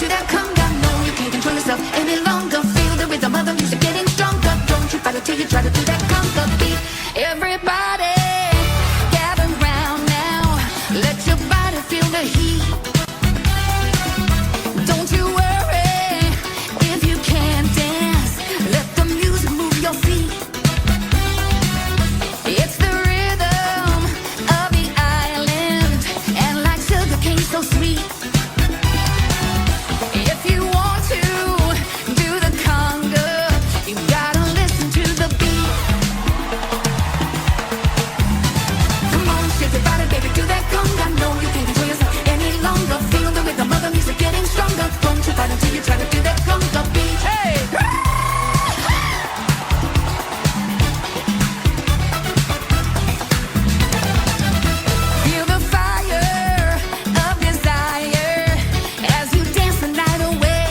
do that conga. No, you can't control yourself any longer. Feel the rhythm of the music getting stronger. Don't you fight it till you try to do that conga beat. Everybody, gather round now. Let your body feel the heat. Don't you worry if you can't dance. Let the music move your feet. It's the rhythm of the island, and like sugar cane so sweet. If you want to do the conga, you gotta listen to the beat. Come on, shake your body, baby, do that conga. No, you can't control yourself any longer. Feel the rhythm of the music getting stronger. Don't you fight until you try to do that conga beat. Hey! Feel the fire of desire as you dance the night away.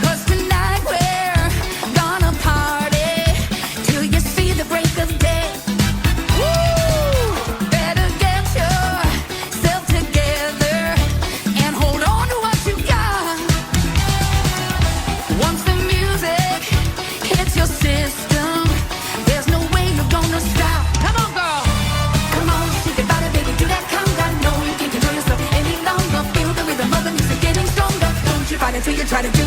'Cause tonight we're gonna party till you see the break of day. Woo! Better get yourself together and hold on to what you got. Once the music hits your system, there's no way you're gonna stop. Come on, girl. Come on, shake your body, baby, do that conga. No, you can't control yourself any longer. Feel the rhythm of the music getting stronger. Don't you fight until you try to do